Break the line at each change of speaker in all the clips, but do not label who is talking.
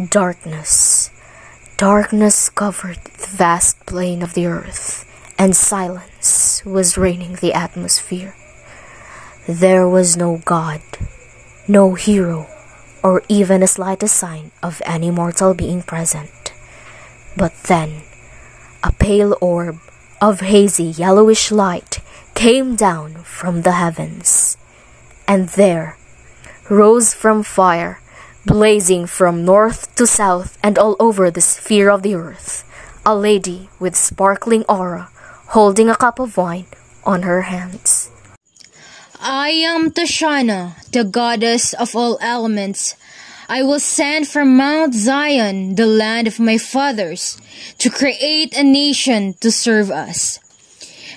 Darkness. Darkness covered the vast plain of the earth, and silence was reigning the atmosphere. There was no god, no hero, or even the slightest sign of any mortal being present. But then, a pale orb of hazy yellowish light came down from the heavens, and there rose from fire, blazing from north to south and all over the sphere of the earth, a lady with sparkling aura, holding a cup of wine on her hands.
I am Tashana, the goddess of all elements. I was sent from Mount Zion, the land of my fathers, to create a nation to serve us.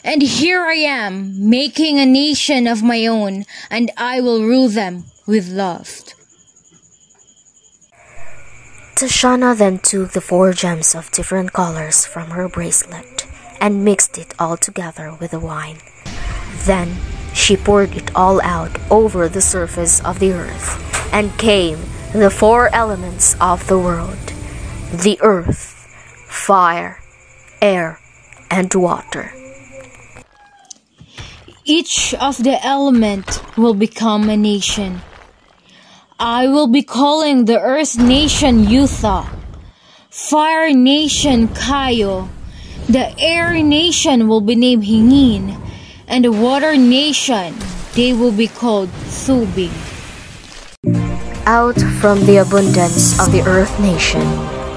And here I am, making a nation of my own, and I will rule them with love.
Tashana then took the 4 gems of different colors from her bracelet and mixed it all together with the wine. Then she poured it all out over the surface of the earth, and came the 4 elements of the world: the earth, fire, air, and water.
Each of the element will become a nation. I will be calling the Earth Nation Yutha, Fire Nation Kayo, the Air Nation will be named Hingin, and the Water Nation, they will be called Thubig.
Out from the abundance of the Earth Nation,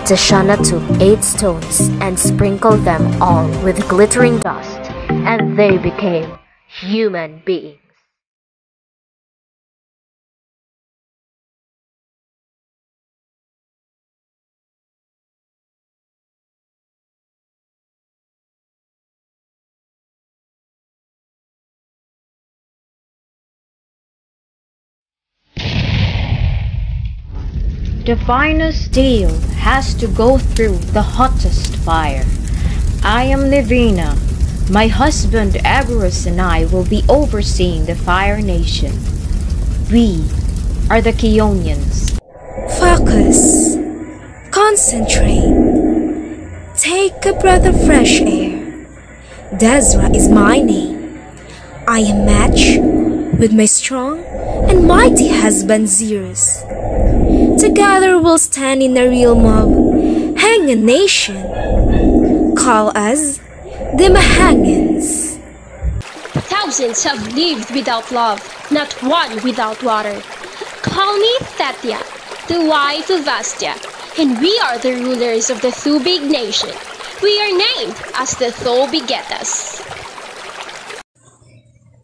Tashana took 8 stones and sprinkled them all with glittering dust, and they became human beings.
The finest steel has to go through the hottest fire. I am Livina. My husband Agorus and I will be overseeing the Fire Nation. We are the Chionians.
Focus. Concentrate. Take a breath of fresh air. Dezra is my name. I am matched with my strong and mighty husband Xerus. Together we'll stand in a real mob, hang a nation. Call us the Mahangans.
Thousands have lived without love, not one without water. Call me Thetya, the wife of Vastia, and we are the rulers of the Thubig nation. We are named as the Thobigetas.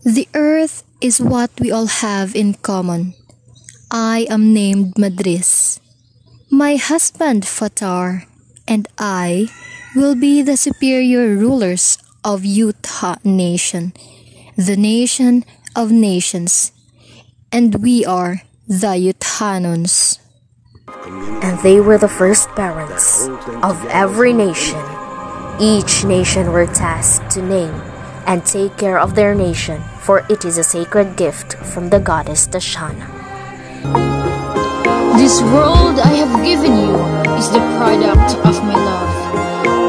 The earth is what we all have in common. I am named Madris. My husband Fatar and I will be the superior rulers of Yutha Nation, the nation of nations, and we are the Yuthanons.
And they were the first parents of every nation. Each nation were tasked to name and take care of their nation, for it is a sacred gift from the goddess Tashana.
This world I have given you is the product of my love.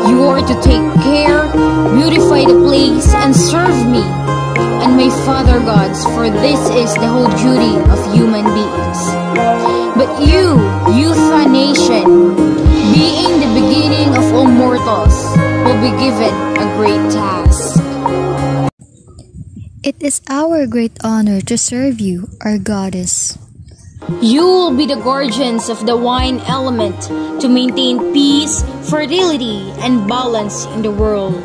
You are to take care, beautify the place, and serve me and my father gods, for this is the whole duty of human beings. But you, Yutha Nation, being the beginning of all mortals, will be given a great task.
It is our great honor to serve you, our goddess.
You will be the guardians of the wine element to maintain peace, fertility, and balance in the world.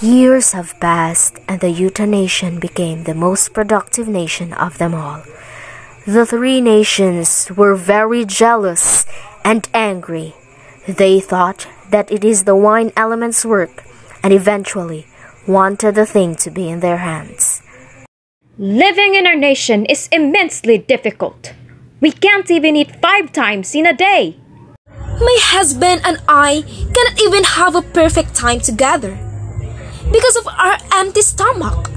Years have passed, and the Yutha nation became the most productive nation of them all. The 3 nations were very jealous and angry. They thought that it is the wine element's work, and eventually wanted the thing to be in their hands.
Living in our nation is immensely difficult. We can't even eat 5 times in a day.
My husband and I cannot even have a perfect time together because of our empty stomach.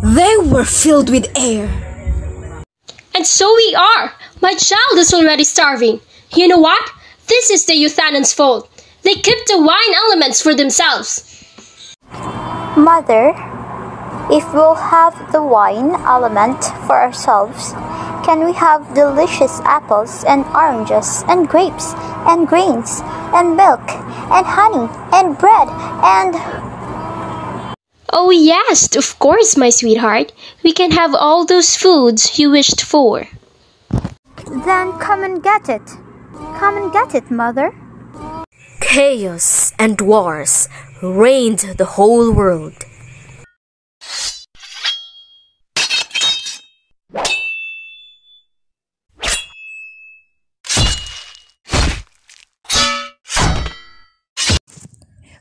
They were filled with air.
And so we are. My child is already starving. You know what? This is the Euthanon's fault. They kept the wine elements for themselves.
Mother, if we'll have the wine element for ourselves, can we have delicious apples and oranges and grapes and grains and milk and honey and bread and...
Oh yes, of course, my sweetheart. We can have all those foods you wished for.
Then come and get it. Come and get it, Mother.
Chaos and wars reigned the whole world.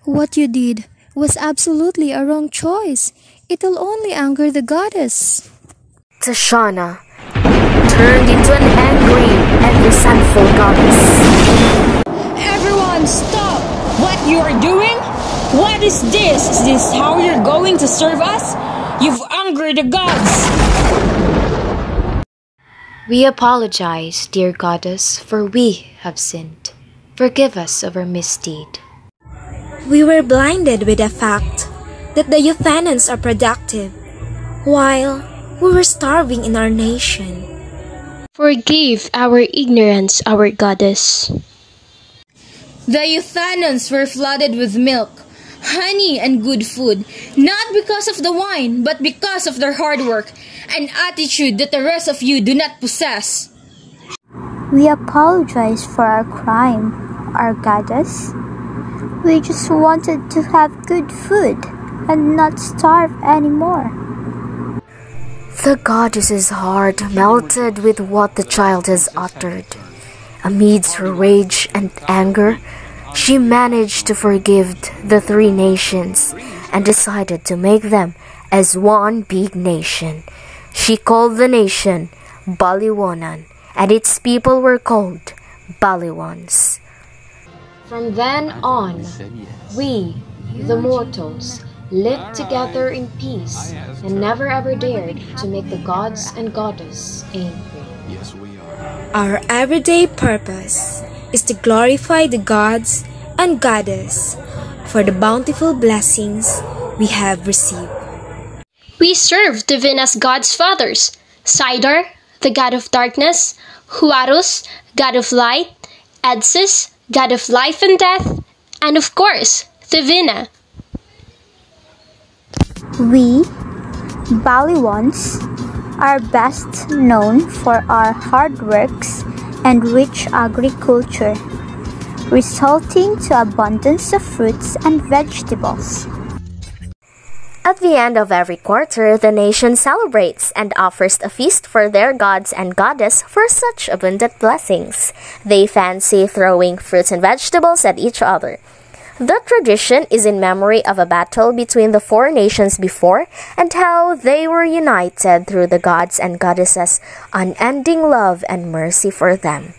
What you did was absolutely a wrong choice. It'll only anger the goddess.
Tashana turned into an angry and resentful goddess.
Everyone, stop! What you are doing? What is this? Is this how you're going to serve us? You've angered the gods!
We apologize, dear goddess, for we have sinned. Forgive us of our misdeed.
We were blinded with the fact that the Euthanons are productive, while we were starving in our nation.
Forgive our ignorance, our goddess.
The Euthanons were flooded with milk, honey, and good food, not because of the wine, but because of their hard work, an attitude that the rest of you do not possess.
We apologize for our crime, our goddess. We just wanted to have good food and not starve anymore.
The goddess's heart melted with what the child has uttered. Amidst her rage and anger, she managed to forgive the three nations and decided to make them as one big nation. She called the nation Baliwonan, and its people were called Baliwans.
From then on, we, the mortals, lived together in peace and never ever dared to make the gods and goddess angry.
Our everyday purpose is to glorify the gods and goddess for the bountiful blessings we have received.
We serve Divina's gods fathers, Sidar, the god of darkness, Huarus, god of light, Edsis, god of life and death, and of course, Divina.
We, Baliwans, are best known for our hard works and rich agriculture, resulting to abundance of fruits and vegetables.
At the end of every quarter, the nation celebrates and offers a feast for their gods and goddess for such abundant blessings. They fancy throwing fruits and vegetables at each other. The tradition is in memory of a battle between the four nations before and how they were united through the gods and goddesses' unending love and mercy for them.